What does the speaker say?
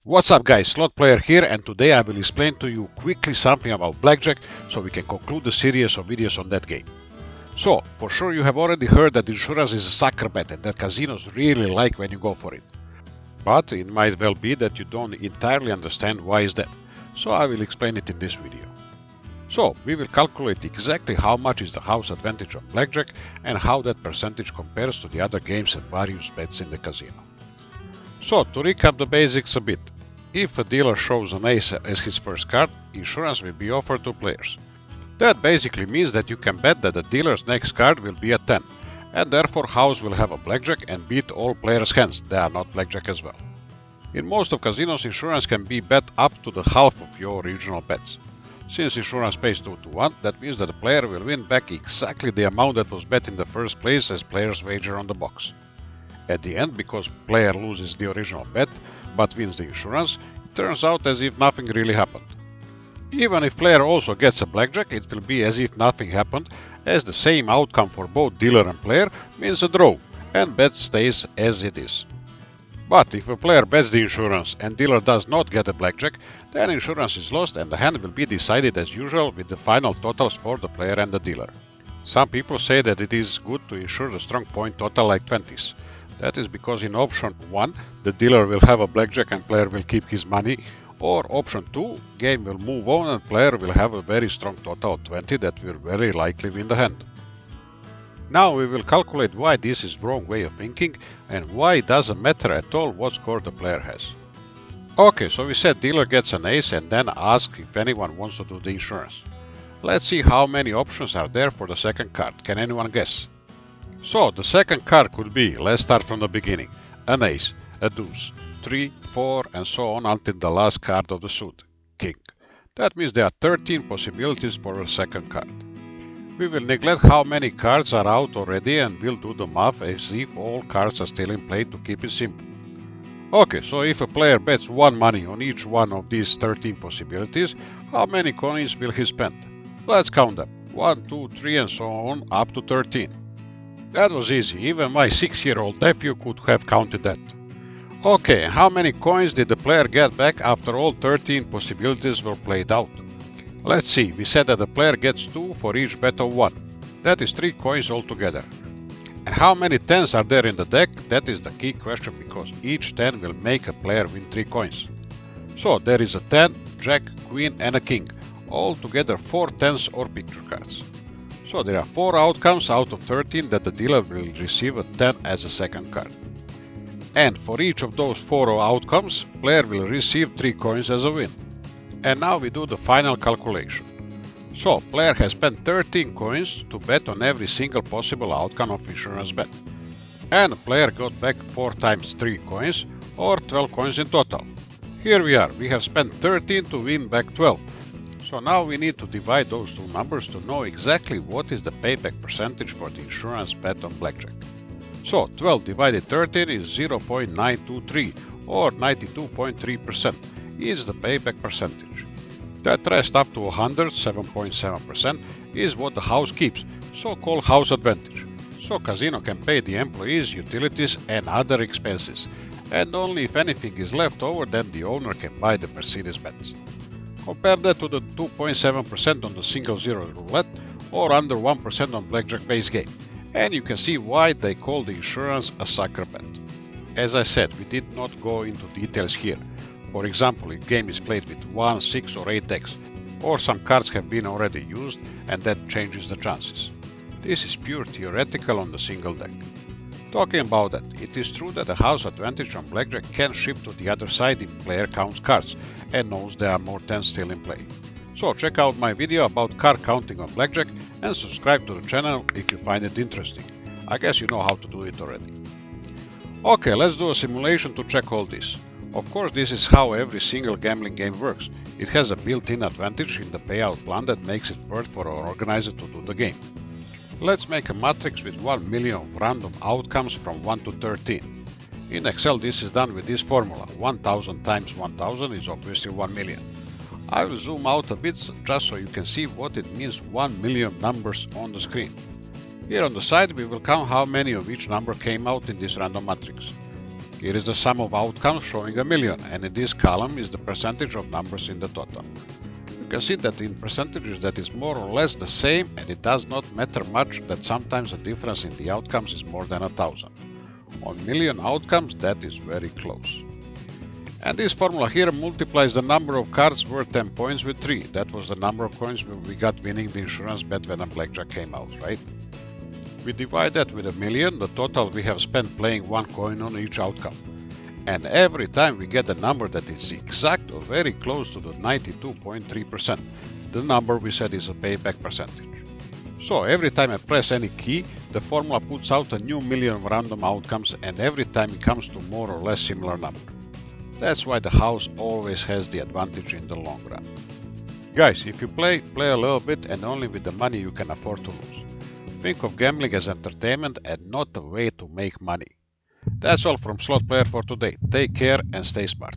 What's up guys, Slot Player here, and today I will explain to you quickly something about Blackjack so we can conclude the series of videos on that game. So, for sure you have already heard that insurance is a sucker bet and that casinos really like when you go for it. But it might well be that you don't entirely understand why is that. So I will explain it in this video. So, we will calculate exactly how much is the house advantage of Blackjack and how that percentage compares to the other games and various bets in the casino. So, to recap the basics a bit. If a dealer shows an ace as his first card, insurance will be offered to players. That basically means that you can bet that the dealer's next card will be a 10, and therefore house will have a blackjack and beat all players' hands, they are not blackjack as well. In most of casinos, insurance can be bet up to the half of your original bets. Since insurance pays 2 to 1, that means that the player will win back exactly the amount that was bet in the first place as player's wager on the box. At the end, because player loses the original bet but wins the insurance, it turns out as if nothing really happened. Even if player also gets a blackjack, it will be as if nothing happened, as the same outcome for both dealer and player means a draw, and bet stays as it is. But if a player bets the insurance and dealer does not get a blackjack, then insurance is lost and the hand will be decided as usual with the final totals for the player and the dealer. Some people say that it is good to insure the strong point total like 20s. That is because in option 1, the dealer will have a blackjack and player will keep his money, or option 2, game will move on and player will have a very strong total of 20 that will very likely win the hand. Now we will calculate why this is wrong way of thinking and why it doesn't matter at all what score the player has. Okay, so we said dealer gets an ace and then ask if anyone wants to do the insurance. Let's see how many options are there for the second card. Can anyone guess? So the second card could be, let's start from the beginning, an ace, a deuce, 3, 4 and so on until the last card of the suit, king. That means there are 13 possibilities for a second card. We will neglect how many cards are out already and we'll do the math as if all cards are still in play to keep it simple. Okay, so if a player bets 1 money on each one of these 13 possibilities, how many coins will he spend? Let's count them, 1, 2, 3 and so on up to 13. That was easy, even my 6-year-old nephew could have counted that. Okay, how many coins did the player get back after all 13 possibilities were played out? Let's see, we said that the player gets 2 for each bet of 1. That is 3 coins altogether. And how many 10s are there in the deck? That is the key question because each 10 will make a player win 3 coins. So there is a 10, jack, queen and a king. Altogether 4 10s or picture cards. So there are 4 outcomes out of 13 that the dealer will receive a 10 as a second card. And for each of those 4 outcomes, player will receive 3 coins as a win. And now we do the final calculation. So player has spent 13 coins to bet on every single possible outcome of insurance bet. And player got back 4 times 3 coins or 12 coins in total. Here we are, we have spent 13 to win back 12. So now we need to divide those two numbers to know exactly what is the payback percentage for the insurance bet on blackjack. So 12 divided 13 is 0.923 or 92.3% is the payback percentage. That rest up to 100, 7.7% is what the house keeps, so-called house advantage. So casino can pay the employees, utilities and other expenses, and only if anything is left over then the owner can buy the Mercedes Benz. Compare that to the 2.7% on the single zero roulette or under 1% on blackjack base game, and you can see why they call the insurance a sucker bet. As I said, we did not go into details here. For example, if game is played with 1, 6 or 8 decks, or some cards have been already used and that changes the chances. This is pure theoretical on the single deck. Talking about that, it is true that the house advantage on blackjack can shift to the other side if player counts cards and knows there are more 10s still in play. So check out my video about card counting on blackjack and subscribe to the channel if you find it interesting. I guess you know how to do it already. Okay, let's do a simulation to check all this. Of course, this is how every single gambling game works. It has a built-in advantage in the payout plan that makes it worth for an organizer to do the game. Let's make a matrix with 1 million of random outcomes from 1 to 13. In Excel this is done with this formula, 1000 times 1000 is obviously 1 million. I will zoom out a bit just so you can see what it means 1 million numbers on the screen. Here on the side we will count how many of each number came out in this random matrix. Here is the sum of outcomes showing a million, and in this column is the percentage of numbers in the total. You can see that in percentages that is more or less the same, and it does not matter much that sometimes the difference in the outcomes is more than 1,000. On million outcomes, that is very close. And this formula here multiplies the number of cards worth 10 points with 3. That was the number of coins we got winning the insurance bet when a blackjack came out, right? We divide that with a million, the total we have spent playing one coin on each outcome. And every time we get a number that is exact or very close to the 92.3%, the number we said is a payback percentage. So every time I press any key, the formula puts out a new million of random outcomes, and every time it comes to more or less similar number. That's why the house always has the advantage in the long run. Guys, if you play a little bit and only with the money you can afford to lose. Think of gambling as entertainment and not a way to make money. That's all from Slot Player for today. Take care and stay smart.